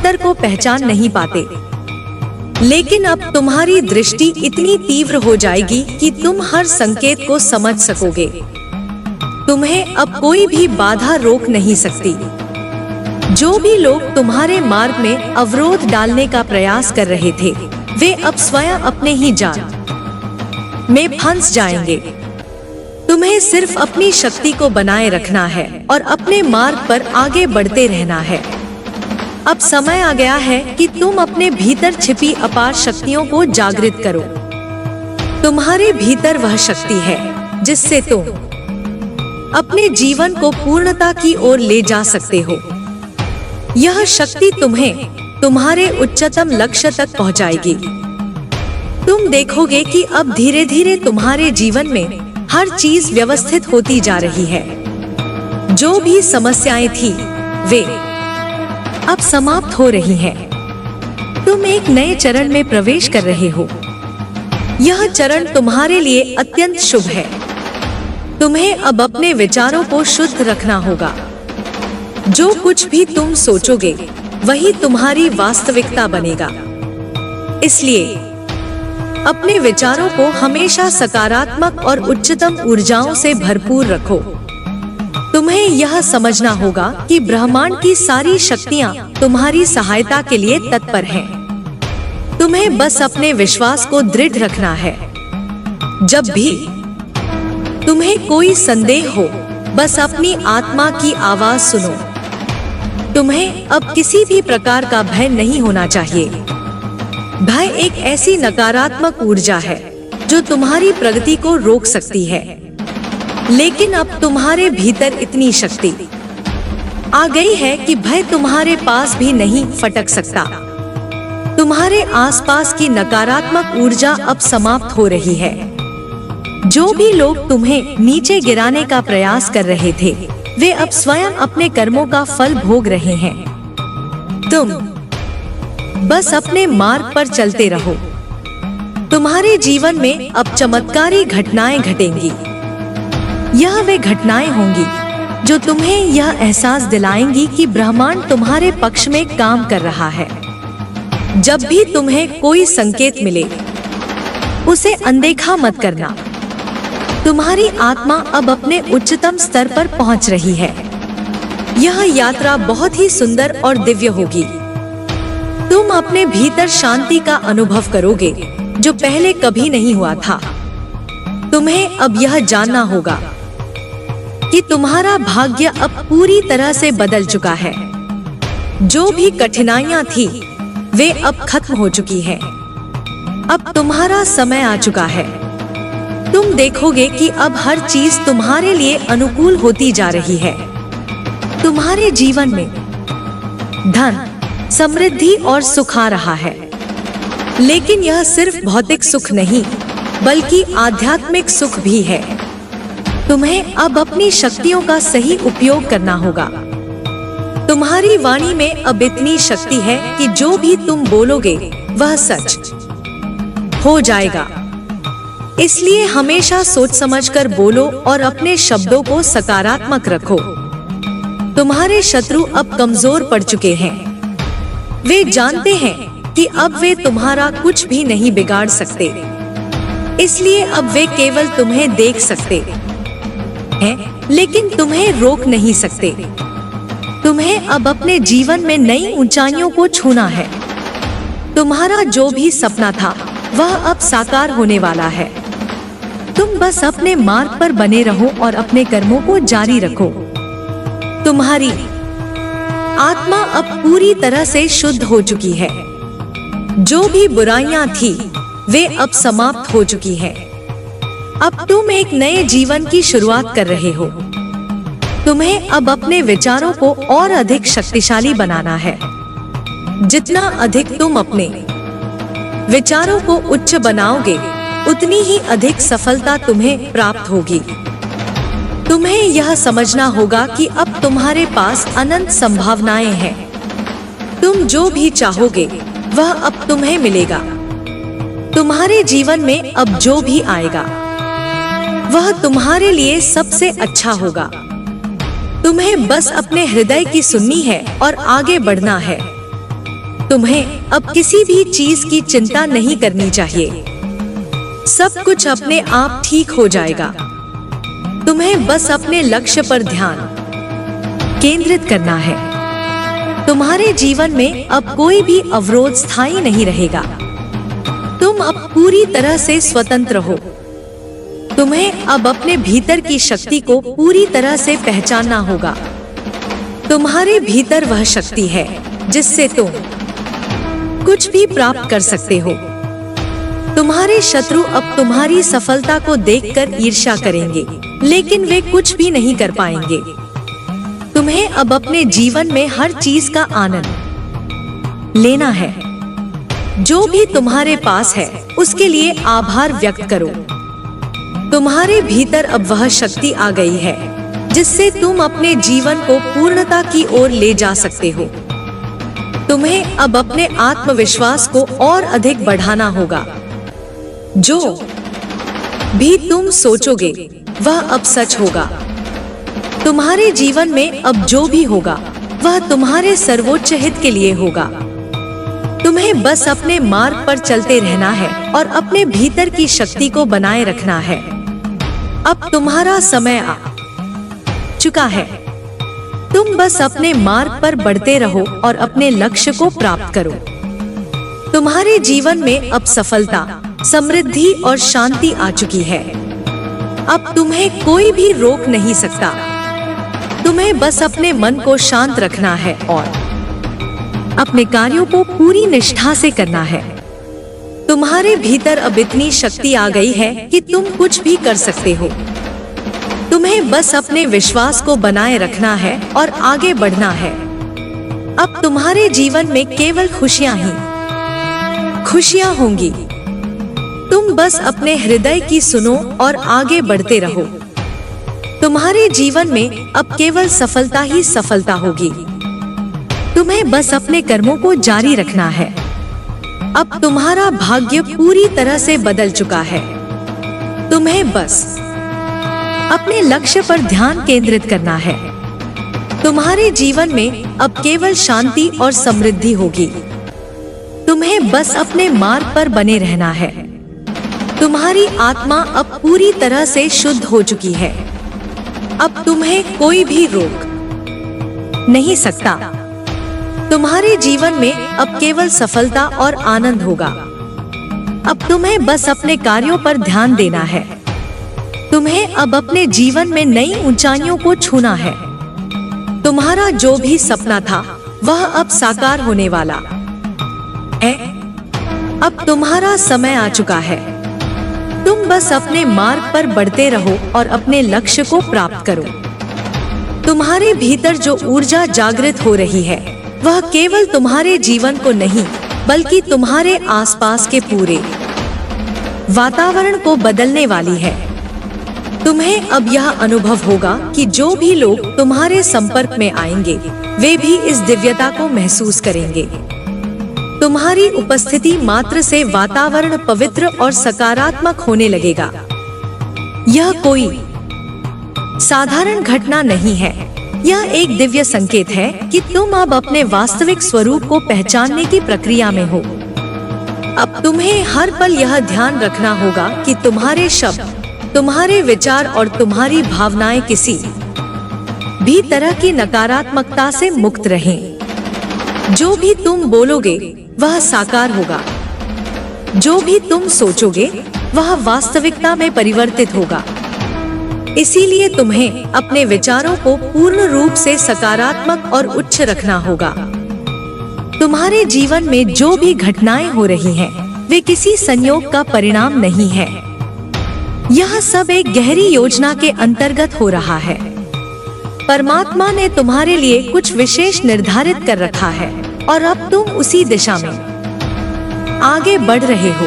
भीतर को पहचान नहीं पाते। लेकिन अब तुम्हारी दृष्टि इतनी तीव्र हो जाएगी कि तुम हर संकेत को समझ सकोगे। तुम्हें अब कोई भी बाधा रोक नहीं सकती। जो भी लोग तुम्हारे मार्ग में अवरोध डालने का प्रयास कर रहे थे, वे अब स्वयं अपने ही जाल में फंस जाएंगे। तुम्हें सिर्फ अपनी शक्ति को बनाए रखना है और अपने मार्ग पर आगे बढ़ते रहना है। अब समय आ गया है कि तुम अपने भीतर छिपी अपार शक्तियों को जागृत करो। तुम्हारे भीतर वह शक्ति है जिससे तुम अपने जीवन को पूर्णता की ओर ले जा सकते हो। यह शक्ति तुम्हें तुम्हारे उच्चतम लक्ष्य तक पहुंचाएगी। तुम देखोगे कि अब धीरे धीरे तुम्हारे जीवन में हर चीज व्यवस्थित होती जा रही है। जो भी समस्याएं थी वे अब समाप्त हो रही हैं। तुम एक नए चरण में प्रवेश कर रहे हो। यह चरण तुम्हारे लिए अत्यंत शुभ है। तुम्हें अब अपने विचारों को शुद्ध रखना होगा। जो कुछ भी तुम सोचोगे वही तुम्हारी वास्तविकता बनेगा। इसलिए अपने विचारों को हमेशा सकारात्मक और उच्चतम ऊर्जाओं से भरपूर रखो। तुम्हें यह समझना होगा कि ब्रह्मांड की सारी शक्तियां तुम्हारी सहायता के लिए तत्पर हैं। तुम्हें बस अपने विश्वास को दृढ़ रखना है। जब भी तुम्हें कोई संदेह हो, बस अपनी आत्मा की आवाज सुनो। तुम्हें अब किसी भी प्रकार का भय नहीं होना चाहिए। भय एक ऐसी नकारात्मक ऊर्जा है जो तुम्हारी प्रगति को रोक सकती है। लेकिन अब तुम्हारे भीतर इतनी शक्ति आ गई है कि भय तुम्हारे पास भी नहीं फटक सकता। तुम्हारे आसपास की नकारात्मक ऊर्जा अब समाप्त हो रही है। जो भी लोग तुम्हें नीचे गिराने का प्रयास कर रहे थे, वे अब स्वयं अपने कर्मों का फल भोग रहे हैं। तुम बस अपने मार्ग पर चलते रहो। तुम्हारे जीवन में अब चमत्कारी घटनाएं घटेंगी। यह वे घटनाएं होंगी जो तुम्हें यह एहसास दिलाएंगी कि ब्रह्मांड तुम्हारे पक्ष में काम कर रहा है। जब भी तुम्हें कोई संकेत मिले, उसे अनदेखा मत करना। तुम्हारी आत्मा अब अपने उच्चतम स्तर पर पहुंच रही है। यह यात्रा बहुत ही सुंदर और दिव्य होगी। तुम अपने भीतर शांति का अनुभव करोगे जो पहले कभी नहीं हुआ था। तुम्हें अब यह जानना होगा कि तुम्हारा भाग्य अब पूरी तरह से बदल चुका है। जो भी कठिनाइयां थी वे अब खत्म हो चुकी हैं। अब तुम्हारा समय आ चुका है। तुम देखोगे कि अब हर चीज तुम्हारे लिए अनुकूल होती जा रही है। तुम्हारे जीवन में धन, समृद्धि और सुख आ रहा है। लेकिन यह सिर्फ भौतिक सुख नहीं, बल्कि आध्यात्मिक सुख भी है। तुम्हें अब अपनी शक्तियों का सही उपयोग करना होगा। तुम्हारी वाणी में अब इतनी शक्ति है कि जो भी तुम बोलोगे वह सच हो जाएगा। इसलिए हमेशा सोच समझकर बोलो और अपने शब्दों को सकारात्मक रखो। तुम्हारे शत्रु अब कमजोर पड़ चुके हैं। वे जानते हैं कि अब वे तुम्हारा कुछ भी नहीं बिगाड़ सकते। इसलिए अब वे केवल तुम्हें देख सकते हैं, लेकिन तुम्हें रोक नहीं सकते। तुम्हें अब अपने जीवन में नई ऊंचाइयों को छूना है। तुम्हारा जो भी सपना था वह अब साकार होने वाला है। तुम बस अपने मार्ग पर बने रहो और अपने कर्मों को जारी रखो। तुम्हारी आत्मा अब पूरी तरह से शुद्ध हो चुकी है। जो भी बुराइयां थी वे अब समाप्त हो चुकी हैं। अब तुम एक नए जीवन की शुरुआत कर रहे हो। तुम्हें अब अपने विचारों को और अधिक शक्तिशाली बनाना है। जितना अधिक तुम अपने विचारों को उच्च बनाओगे, उतनी ही अधिक सफलता तुम्हें प्राप्त होगी। तुम्हें यह समझना होगा कि अब तुम्हारे पास अनंत संभावनाएं हैं। तुम जो भी चाहोगे वह अब तुम्हें मिलेगा। तुम्हारे जीवन में अब जो भी आएगा वह तुम्हारे लिए सबसे अच्छा होगा। तुम्हें बस अपने हृदय की सुननी है और आगे बढ़ना है। तुम्हें अब किसी भी चीज की चिंता नहीं करनी चाहिए। सब कुछ अपने आप ठीक हो जाएगा। तुम्हें बस अपने लक्ष्य पर ध्यान केंद्रित करना है। तुम्हारे जीवन में अब कोई भी अवरोध स्थायी नहीं रहेगा। तुम अब पूरी तरह से स्वतंत्र हो। तुम्हें अब अपने भीतर की शक्ति को पूरी तरह से पहचानना होगा। तुम्हारे भीतर वह शक्ति है जिससे तुम कुछ भी प्राप्त कर सकते हो। तुम्हारे शत्रु अब तुम्हारी सफलता को देखकर ईर्ष्या करेंगे, लेकिन वे कुछ भी नहीं कर पाएंगे। तुम्हें अब अपने जीवन में हर चीज का आनंद लेना है। जो भी तुम्हारे पास है उसके लिए आभार व्यक्त करो। तुम्हारे भीतर अब वह शक्ति आ गई है जिससे तुम अपने जीवन को पूर्णता की ओर ले जा सकते हो। तुम्हें अब अपने आत्मविश्वास को और अधिक बढ़ाना होगा। जो भी तुम सोचोगे वह अब सच होगा। तुम्हारे जीवन में अब जो भी होगा वह तुम्हारे सर्वोच्च हित के लिए होगा। तुम्हें बस अपने मार्ग पर चलते रहना है और अपने भीतर की शक्ति को बनाए रखना है। अब तुम्हारा समय आ चुका है। तुम बस अपने मार्ग पर बढ़ते रहो और अपने लक्ष्य को प्राप्त करो। तुम्हारे जीवन में अब सफलता, समृद्धि और शांति आ चुकी है। अब तुम्हें कोई भी रोक नहीं सकता। तुम्हें बस अपने मन को शांत रखना है और अपने कार्यों को पूरी निष्ठा से करना है। तुम्हारे भीतर अब इतनी शक्ति आ गई है कि तुम कुछ भी कर सकते हो। तुम्हें बस अपने विश्वास को बनाए रखना है और आगे बढ़ना है। अब तुम्हारे जीवन में केवल खुशियां ही खुशियां होंगी। तुम बस अपने हृदय की सुनो और आगे बढ़ते रहो। तुम्हारे जीवन में अब केवल सफलता ही सफलता होगी। तुम्हें बस अपने कर्मों को जारी रखना है। अब तुम्हारा भाग्य पूरी तरह से बदल चुका है। तुम्हें बस अपने लक्ष्य पर ध्यान केंद्रित करना है। तुम्हारे जीवन में अब केवल शांति और समृद्धि होगी। तुम्हें बस अपने मार्ग पर बने रहना है। तुम्हारी आत्मा अब पूरी तरह से शुद्ध हो चुकी है। अब तुम्हें कोई भी रोक नहीं सकता। तुम्हारे जीवन में अब केवल सफलता और आनंद होगा। अब तुम्हें बस अपने कार्यों पर ध्यान देना है। तुम्हें अब अपने जीवन में नई ऊंचाइयों को छूना है। तुम्हारा जो भी सपना था वह अब साकार होने वाला है। अब तुम्हारा समय आ चुका है। तुम बस अपने मार्ग पर बढ़ते रहो और अपने लक्ष्य को प्राप्त करो। तुम्हारे भीतर जो ऊर्जा जागृत हो रही है वह केवल तुम्हारे जीवन को नहीं बल्कि तुम्हारे आसपास के पूरे वातावरण को बदलने वाली है। तुम्हें अब यह अनुभव होगा कि जो भी लोग तुम्हारे संपर्क में आएंगे वे भी इस दिव्यता को महसूस करेंगे। तुम्हारी उपस्थिति मात्र से वातावरण पवित्र और सकारात्मक होने लगेगा। यह कोई साधारण घटना नहीं है। यह एक दिव्य संकेत है कि तुम अब अपने वास्तविक स्वरूप को पहचानने की प्रक्रिया में हो। अब तुम्हें हर पल यह ध्यान रखना होगा कि तुम्हारे शब्द, तुम्हारे विचार और तुम्हारी भावनाएं किसी भी तरह की नकारात्मकता से मुक्त रहें। जो भी तुम बोलोगे वह साकार होगा। जो भी तुम सोचोगे वह वास्तविकता में परिवर्तित होगा। इसीलिए तुम्हें अपने विचारों को पूर्ण रूप से सकारात्मक और उच्च रखना होगा। तुम्हारे जीवन में जो भी घटनाएं हो रही हैं, वे किसी संयोग का परिणाम नहीं है। यह सब एक गहरी योजना के अंतर्गत हो रहा है। परमात्मा ने तुम्हारे लिए कुछ विशेष निर्धारित कर रखा है और अब तुम उसी दिशा में आगे बढ़ रहे हो।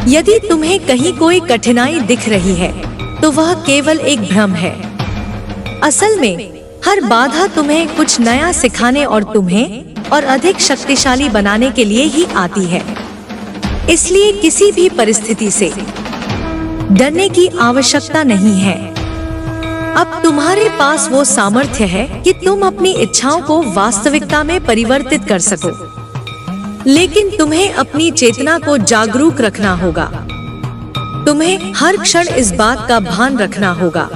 यदि तुम्हें कहीं कोई कठिनाई दिख रही है तो वह केवल एक भ्रम है। असल में हर बाधा तुम्हें कुछ नया सिखाने और तुम्हें और अधिक शक्तिशाली बनाने के लिए ही आती है। इसलिए किसी भी परिस्थिति से डरने की आवश्यकता नहीं है। अब तुम्हारे पास वो सामर्थ्य है कि तुम अपनी इच्छाओं को वास्तविकता में परिवर्तित कर सको। लेकिन तुम्हें अपनी चेतना को जागरूक रखना होगा। तुम्हें हर क्षण इस बात का भान रखना होगा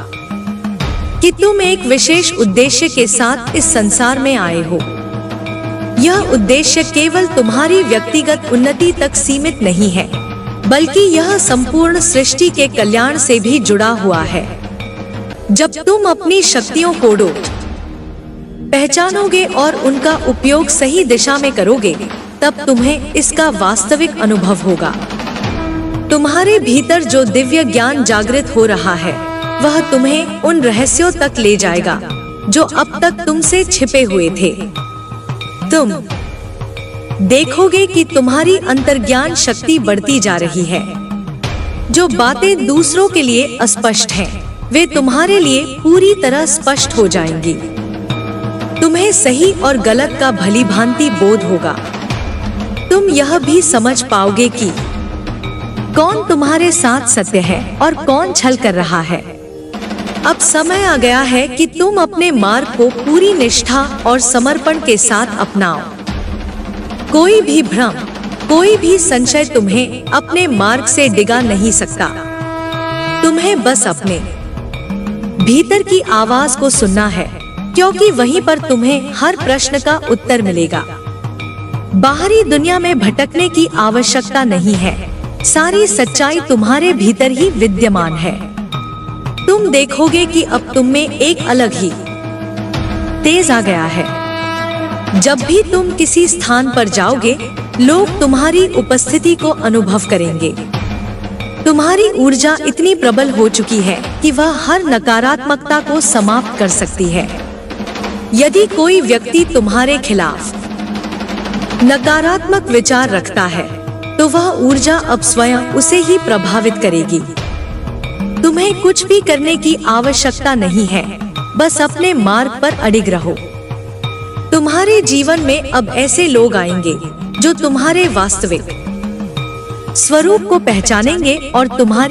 कि तुम एक विशेष उद्देश्य के साथ इस संसार में आए हो। यह उद्देश्य केवल तुम्हारी व्यक्तिगत उन्नति तक सीमित नहीं है, बल्कि यह संपूर्ण सृष्टि के कल्याण से भी जुड़ा हुआ है। जब तुम अपनी शक्तियों को पहचानोगे और उनका उपयोग सही दिशा में करोगे, तब तुम्हें इसका वास्तविक अनुभव होगा। तुम्हारे भीतर जो दिव्य ज्ञान जागृत हो रहा है, वह तुम्हें उन रहस्यों तक ले जाएगा जो अब तक तुमसे छिपे हुए थे। तुम देखोगे कि तुम्हारी अंतर्ज्ञान शक्ति बढ़ती जा रही है। जो बातें दूसरों के लिए अस्पष्ट हैं, वे तुम्हारे लिए पूरी तरह स्पष्ट हो जाएंगी। तुम्हें सही और गलत का भली भांति बोध होगा। तुम यह भी समझ पाओगे कि कौन तुम्हारे साथ सत्य है और कौन छल कर रहा है। अब समय आ गया है कि तुम अपने मार्ग को पूरी निष्ठा और समर्पण के साथ अपनाओ। कोई भी भ्रम, कोई भी संशय तुम्हें अपने मार्ग से डिगा नहीं सकता। तुम्हें बस अपने भीतर की आवाज को सुनना है, क्योंकि वहीं पर तुम्हें हर प्रश्न का उत्तर मिलेगा। बाहरी दुनिया में भटकने की आवश्यकता नहीं है। सारी सच्चाई तुम्हारे भीतर ही विद्यमान है। तुम देखोगे कि अब तुम में एक अलग ही तेज आ गया है। जब भी तुम किसी स्थान पर जाओगे, लोग तुम्हारी उपस्थिति को अनुभव करेंगे। तुम्हारी ऊर्जा इतनी प्रबल हो चुकी है कि वह हर नकारात्मकता को समाप्त कर सकती है। यदि कोई व्यक्ति तुम्हारे खिलाफ नकारात्मक विचार रखता है, तो वह ऊर्जा अब स्वयं उसे ही प्रभावित करेगी। तुम्हें कुछ भी करने की आवश्यकता नहीं है, बस अपने मार्ग पर अडिग रहो। तुम्हारे जीवन में अब ऐसे लोग आएंगे जो तुम्हारे वास्तविक स्वरूप को पहचानेंगे और तुम्हारी